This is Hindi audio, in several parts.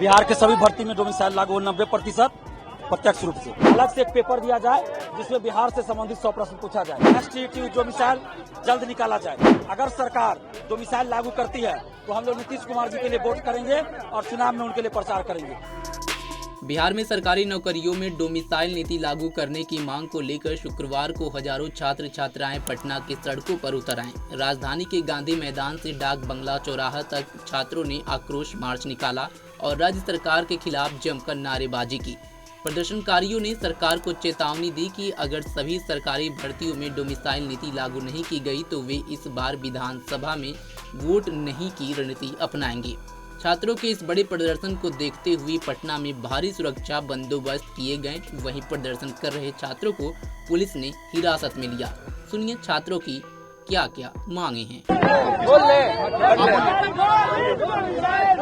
बिहार के सभी भर्ती में डोमिसाइल लागू हो 90% प्रत्यक्ष रूप से। अलग से एक पेपर दिया जाए जिसमें बिहार से संबंधित 100 प्रश्न पूछा जाए। एसटीईटी डोमिसाइल जल्द निकाला जाए। अगर सरकार डोमिसाइल लागू करती है तो हम लोग नीतीश कुमार जी के लिए वोट करेंगे और चुनाव में उनके लिए प्रचार करेंगे। बिहार में सरकारी नौकरियों में डोमिसाइल नीति लागू करने की मांग को लेकर शुक्रवार को हजारों छात्र छात्राएं पटना की सड़कों पर उतर आए। राजधानी के गांधी मैदान से डाक बंगला चौराहा तक छात्रों ने आक्रोश मार्च निकाला और राज्य सरकार के खिलाफ जमकर नारेबाजी की। प्रदर्शनकारियों ने सरकार को चेतावनी दी कि अगर सभी सरकारी भर्तियों में डोमिसाइल नीति लागू नहीं की गई तो वे इस बार विधानसभा में वोट नहीं की रणनीति अपनाएंगे। छात्रों के इस बड़े प्रदर्शन को देखते हुए पटना में भारी सुरक्षा बंदोबस्त किए गए। वहीं प्रदर्शन कर रहे छात्रों को पुलिस ने हिरासत में लिया। सुनिए छात्रों की क्या क्या मांगे हैं।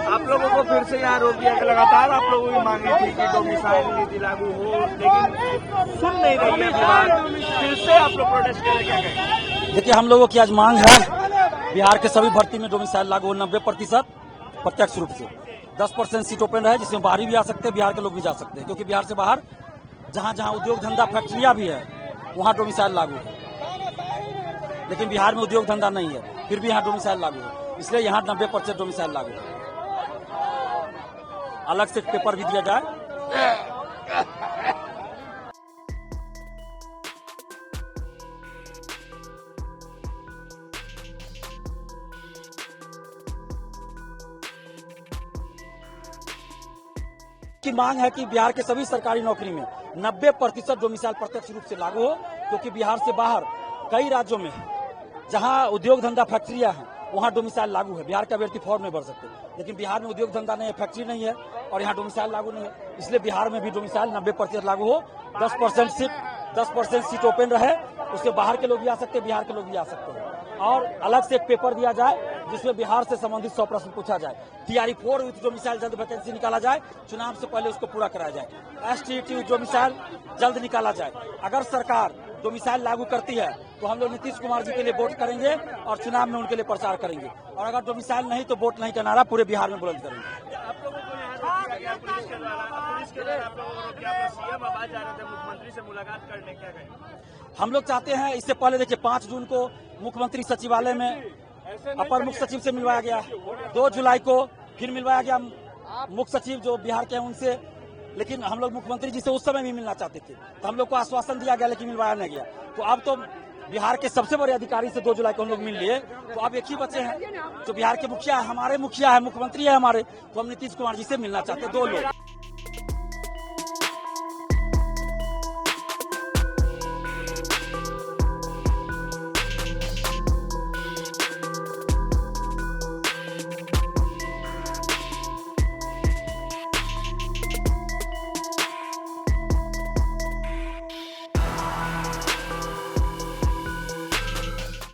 आप लोगों को फिर से यहाँ रोक दिया। लगातार आप लोगों की मांगे थी कि डोमिसाइल नीति लागू हो, लेकिन सुन नहीं रही है विभाग। फिर से आप लोग प्रोटेस्ट कर रहे, क्या कहें? देखिए, हम लोगों की आज मांग है बिहार के सभी भर्ती में डोमिसाइल लागू हो 90% प्रत्यक्ष रूप से। 10% सीट ओपन रहे जिसमें बाहरी भी आ सकते हैं, बिहार के लोग भी जा सकते हैं, क्योंकि बिहार से बाहर जहां जहां उद्योग धंधा फैक्ट्रियां भी है वहां डोमिसाइल लागू है, लेकिन बिहार में उद्योग धंधा नहीं है, फिर भी यहाँ डोमिसाइल लागू है। इसलिए यहाँ 90% डोमिसाइल लागू है। अलग से एक पेपर भी दिया जाए। की मांग है कि बिहार के सभी सरकारी नौकरी में 90% डोमिसाइल प्रत्यक्ष रूप से लागू हो, क्योंकि बिहार से बाहर कई राज्यों में जहां उद्योग धंधा फैक्ट्रियां हैं वहां डोमिसाइल लागू है। बिहार के अभ्यर्थी फॉर्म में भर सकते हैं, लेकिन बिहार में उद्योग धंधा नहीं है, फैक्ट्री नहीं है और यहाँ डोमिसाइल लागू नहीं है। इसलिए बिहार में भी डोमिसाइल 90% लागू हो। 10% सीट ओपन रहे, उससे बाहर के लोग भी आ सकते हैं, बिहार के लोग भी आ सकते हैं। और अलग से एक पेपर दिया जाए जिसमें बिहार से संबंधित 100 प्रश्न पूछा जाए। TRE-4 विथ डोमिसाइल जल्द वैकेंसी निकाला जाए, चुनाव से पहले उसको पूरा कराया जाए। STET डोमिसाइल जल्द निकाला जाए। अगर सरकार डोमिसाइल लागू करती है तो हम लोग नीतीश कुमार जी के लिए वोट करेंगे और चुनाव में उनके लिए प्रचार करेंगे। और अगर डोमिसाइल नहीं तो वोट नहीं का नारा पूरे बिहार में बुलंद करेंगे। आप लोगों को यहाँ पुलिस के द्वारा आप लोगों को क्या सीएम आवाज जा रहे थे मुख्यमंत्री से मुलाकात करने, क्या कहें? हम लोग चाहते हैं, इससे पहले देखिए 5 जून को मुख्यमंत्री सचिवालय में अपर मुख्य सचिव से मिलवाया गया, 2 जुलाई को फिर मिलवाया गया मुख्य सचिव जो बिहार के हैं उनसे, लेकिन हम लोग मुख्यमंत्री जी से उस समय भी मिलना चाहते थे, तो हम लोग को आश्वासन दिया गया लेकिन मिलवाया नहीं गया। तो अब तो बिहार के सबसे बड़े अधिकारी से 2 जुलाई को हम लोग मिल लिए, तो अब एक ही बच्चे हैं जो बिहार के मुखिया है, हमारे मुखिया है, मुख्यमंत्री है हमारे, तो हम नीतीश कुमार जी से मिलना चाहते हैं 2 लोग।